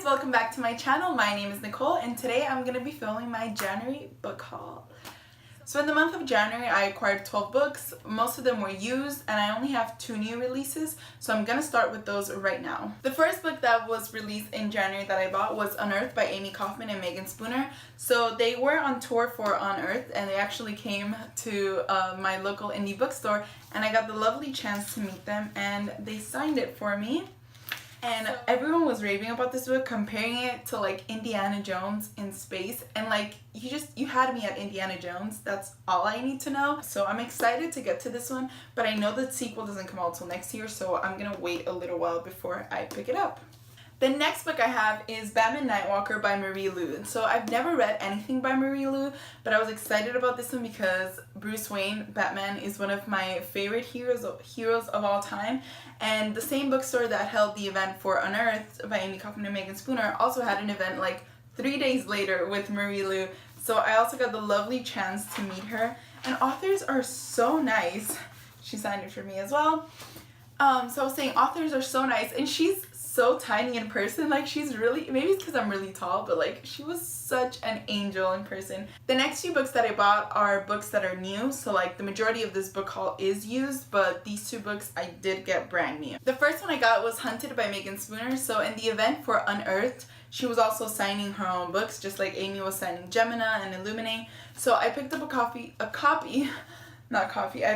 welcome back to my channel. My name is Nicole and today I'm going to be filming my January book haul. So in the month of January I acquired 12 books. Most of them were used and I only have 2 new releases, so I'm going to start with those right now. The first book that was released in January that I bought was Unearthed by Amy Kaufman and Megan Spooner. So they were on tour for Unearthed and they actually came to my local indie bookstore and I got the lovely chance to meet them and they signed it for me. And everyone was raving about this book, comparing it to like Indiana Jones in space, and like you had me at Indiana Jones. That's all I need to know. So I'm excited to get to this one, but I know the sequel doesn't come out till next year, so I'm gonna wait a little while before I pick it up. The next book I have is Batman Nightwalker by Marie Lu. So I've never read anything by Marie Lu, but I was excited about this one because Bruce Wayne, Batman, is one of my favorite heroes of all time. And the same bookstore that held the event for Unearthed by Amy Kaufman and Megan Spooner also had an event like 3 days later with Marie Lu. So I also got the lovely chance to meet her. And authors are so nice. She signed it for me as well. So I was saying authors are so nice, and she's so tiny in person. Like, she's really, maybe it's because I'm really tall, but like she was such an angel in person. The next few books that I bought are books that are new, so like the majority of this book haul is used, but these 2 books I did get brand new. The first one I got was Hunted by Megan Spooner. So in the event for Unearthed, she was also signing her own books, just like Amy was signing Gemina and Illuminate. So I picked up I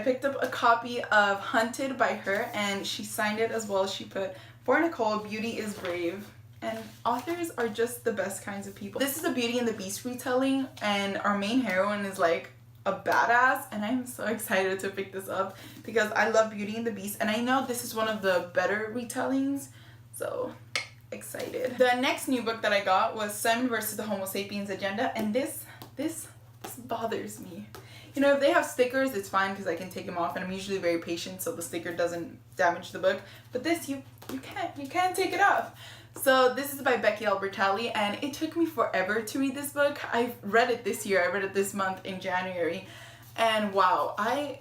picked up a copy of Hunted by her and she signed it as well. She put, "For Nicole, beauty is brave." And authors are just the best kinds of people. This is a Beauty and the Beast retelling and our main heroine is like a badass, and I'm so excited to pick this up because I love Beauty and the Beast and I know this is one of the better retellings, so excited. The next new book that I got was Simon vs. the Homo Sapiens Agenda, and this bothers me. You know, if they have stickers, it's fine because I can take them off, and I'm usually very patient so the sticker doesn't damage the book. But this, you can't take it off. So this is by Becky Albertalli, and it took me forever to read this book. I read it this year. I read it this month in January, and wow, I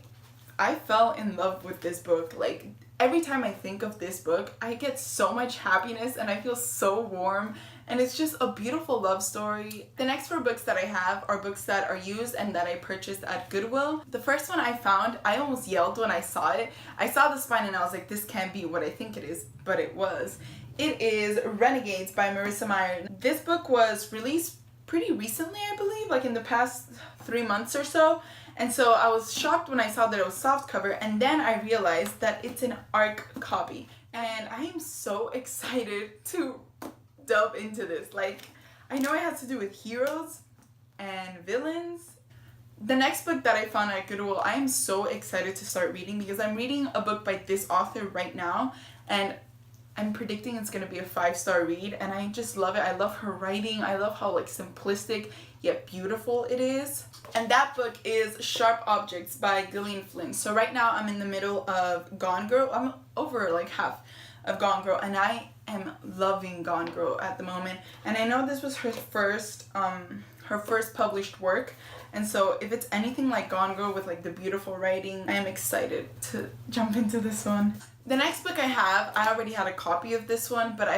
fell in love with this book. Like, every time I think of this book, I get so much happiness and I feel so warm. And it's just a beautiful love story. The next 4 books that I have are books that are used and that I purchased at Goodwill. The first one I found, I almost yelled when I saw it. I saw the spine and I was like, this can't be what I think it is, but it was. It is Renegades by Marissa Meyer. This book was released pretty recently, I believe, like in the past 3 months or so. And so I was shocked when I saw that it was softcover, and then I realized that it's an ARC copy. And I am so excited to delve into this. Like, I know it has to do with heroes and villains. The next book that I found at Goodwill, I am so excited to start reading because I'm reading a book by this author right now and I'm predicting it's going to be a 5-star read, and I just love it. I love her writing. I love how like simplistic yet beautiful it is. And that book is Sharp Objects by Gillian Flynn. So right now I'm in the middle of Gone Girl. I'm over like half of Gone Girl and I am loving Gone Girl at the moment. And I know this was her first published work. And so if it's anything like Gone Girl with like the beautiful writing, I am excited to jump into this one. The next book I have, I already had a copy of this one, but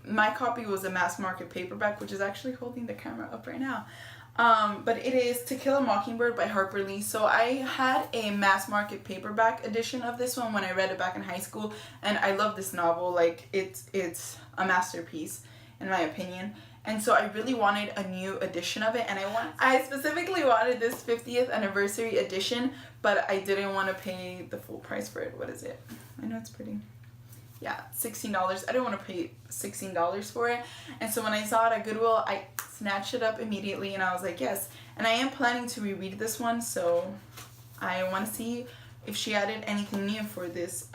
my copy was a mass market paperback, which is actually holding the camera up right now. But it is To Kill a Mockingbird by Harper Lee. So I had a mass market paperback edition of this one when I read it back in high school, and I love this novel. Like, it's a masterpiece in my opinion. And so I really wanted a new edition of it, and I specifically wanted this 50th anniversary edition, but I didn't want to pay the full price for it. What is it? I know it's pretty. Yeah, $16. I didn't want to pay $16 for it. And so when I saw it at Goodwill, I snatched it up immediately and I was like, yes. And I am planning to reread this one, so I want to see if she added anything new for this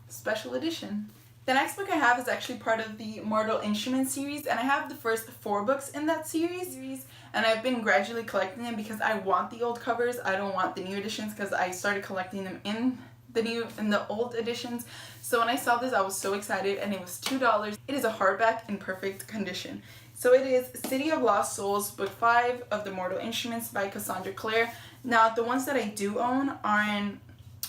special edition. The next book I have is actually part of the Mortal Instruments series, and I have the first 4 books in that series, and I've been gradually collecting them because I want the old covers. I don't want the new editions because I started collecting them in the old editions. So when I saw this, I was so excited, and it was $2. It is a hardback in perfect condition. So it is City of Lost Souls, book 5 of the Mortal Instruments by Cassandra Clare. Now, the ones that I do own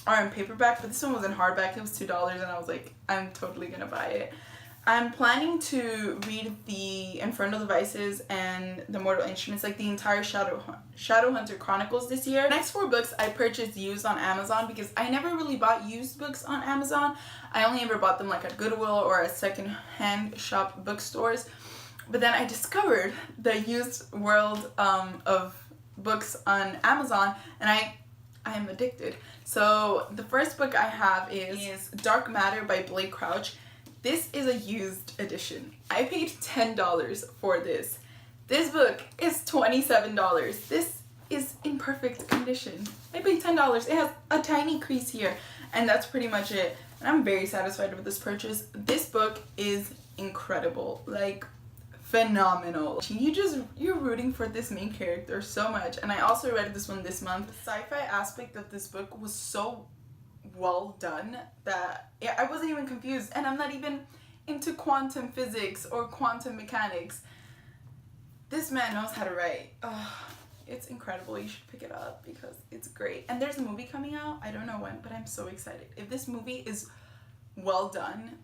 are in paperback, but this one was in hardback. It was $2 and I was like, I'm totally gonna buy it. I'm planning to read the Infernal Devices and the Mortal Instruments, like the entire Shadowhunter Chronicles this year. The next 4 books I purchased used on Amazon because I never really bought used books on Amazon. I only ever bought them like at Goodwill or at second-hand shop bookstores. But then I discovered the used world of books on Amazon, and I am addicted. So the first book I have is Dark Matter by Blake Crouch. This is a used edition. I paid $10 for this. This book is $27. This is in perfect condition. I paid $10. It has a tiny crease here, and that's pretty much it. And I'm very satisfied with this purchase. This book is incredible. Like, phenomenal. You're rooting for this main character so much. And I also read this one this month. The sci-fi aspect of this book was so well done that I wasn't even confused, and I'm not even into quantum physics or quantum mechanics. This man knows how to write. It's incredible. You should pick it up because it's great. And there's a movie coming out. I don't know when, but I'm so excited. If this movie is well done,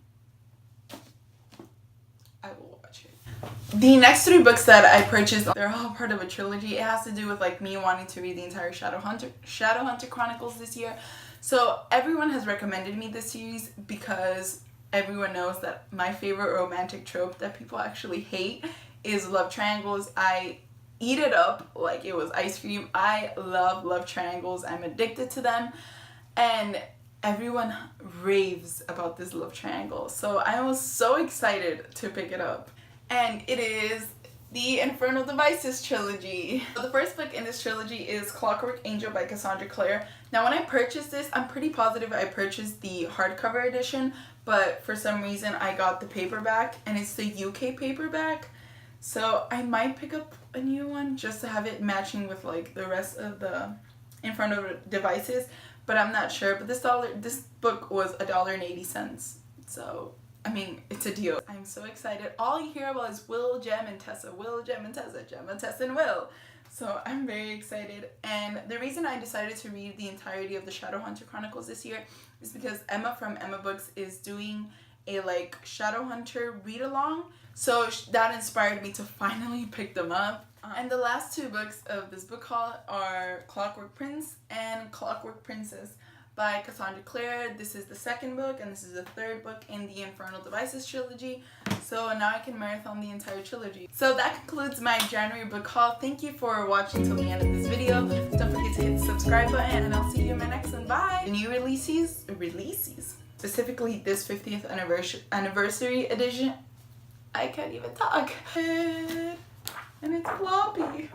I will watch it. The next 3 books that I purchased, they're all part of a trilogy. It has to do with like me wanting to read the entire Shadowhunter Chronicles this year. So everyone has recommended me this series because everyone knows that my favorite romantic trope that people actually hate is love triangles. I eat it up like it was ice cream. I love love triangles. I'm addicted to them. And everyone raves about this love triangle. So I was so excited to pick it up. And it is the Infernal Devices trilogy. So the first book in this trilogy is Clockwork Angel by Cassandra Clare. Now when I purchased this, I'm pretty positive I purchased the hardcover edition, but for some reason I got the paperback, and it's the UK paperback. So I might pick up a new one just to have it matching with like the rest of the Infernal Devices, but I'm not sure. But this book was $1.80. So I mean, it's a deal. I'm so excited. All you hear about is Will, Jem, and Tessa. Will, Jem, and Tessa. Jem, and Tessa, and Will. So I'm very excited. And the reason I decided to read the entirety of the Shadowhunter Chronicles this year is because Emma from Emma Books is doing a like Shadowhunter read-along. So that inspired me to finally pick them up. And the last 2 books of this book haul are Clockwork Prince and Clockwork Princess by Cassandra Clare. This is the 2nd book, and this is the 3rd book in the Infernal Devices trilogy. So now I can marathon the entire trilogy. So that concludes my January book haul. Thank you for watching till the end of this video. Don't forget to hit the subscribe button, and I'll see you in my next one. Bye! The new releases, specifically this 50th anniversary edition. I can't even talk. And it's floppy.